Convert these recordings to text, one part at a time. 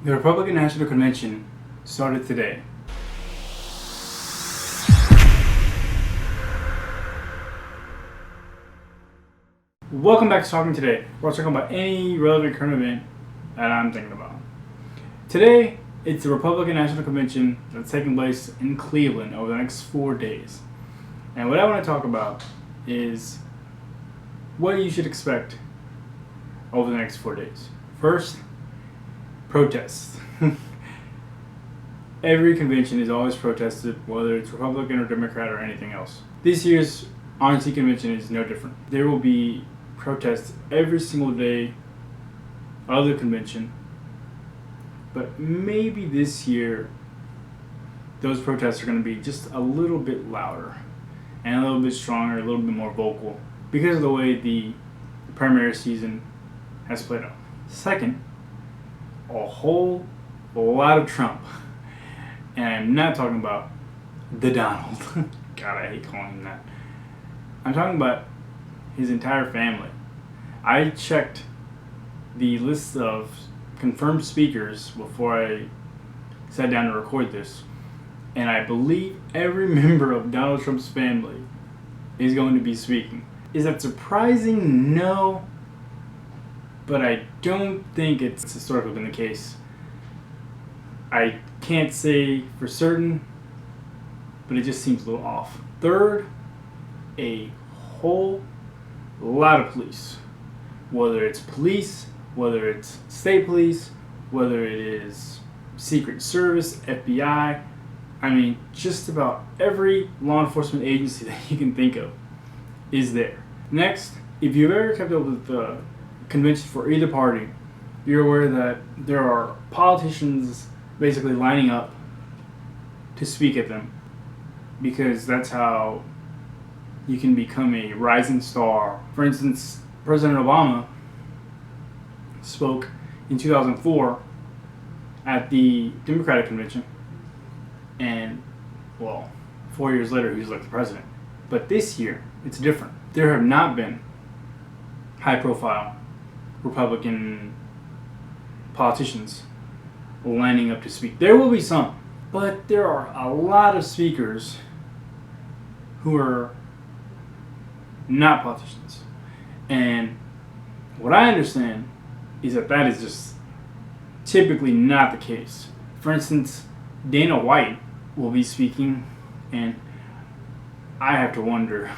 The Republican National Convention started today. Welcome back to Talking Today. We're talking about any relevant current event that I'm thinking about. Today, it's the Republican National Convention that's taking place in Cleveland over the next 4 days. And what I want to talk about is what you should expect over the next 4 days. First, protests. Every convention is always protested, whether it's Republican or Democrat or anything else. This year's RNC convention is no different. There will be protests every single day of the convention, but maybe this year those protests are going to be just a little bit louder and a little bit stronger, a little bit more vocal because of the way the primary season has played out. Second, a whole lot of Trump. And I'm not talking about the Donald. God, I hate calling him that. I'm talking about his entire family. I checked the list of confirmed speakers before I sat down to record this, and I believe every member of Donald Trump's family is going to be speaking. Is that surprising? No. But I don't think it's historically been the case. I can't say for certain, but it just seems a little off. Third, a whole lot of police. Whether it's police, whether it's state police, whether it is Secret Service, FBI, I mean, just about every law enforcement agency that you can think of is there. Next, if you've ever kept up with the convention for either party, you're aware that there are politicians basically lining up to speak at them because that's how you can become a rising star. For instance, President Obama spoke in 2004 at the Democratic convention, and well, 4 years later he was elected president. But this year it's different. There have not been high-profile Republican politicians lining up to speak. There will be some, but there are a lot of speakers who are not politicians. And what I understand is that is just typically not the case. For instance, Dana White will be speaking, and I have to wonder,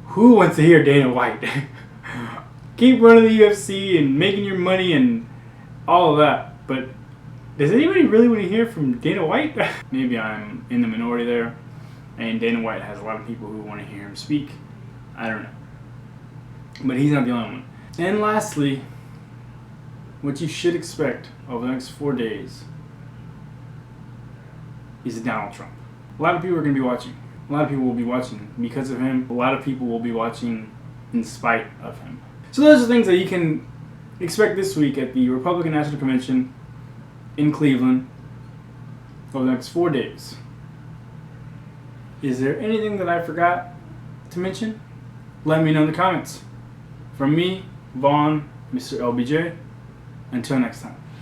who wants to hear Dana White? Keep running the UFC and making your money and all of that, but does anybody really want to hear from Dana White? Maybe I'm in the minority there, and Dana White has a lot of people who want to hear him speak. I don't know. But he's not the only one. And lastly, what you should expect over the next 4 days is Donald Trump. A lot of people are going to be watching. A lot of people will be watching because of him. A lot of people will be watching in spite of him. So those are things that you can expect this week at the Republican National Convention in Cleveland over the next 4 days. Is there anything that I forgot to mention? Let me know in the comments. From me, Vaughn, Mr. LBJ, until next time.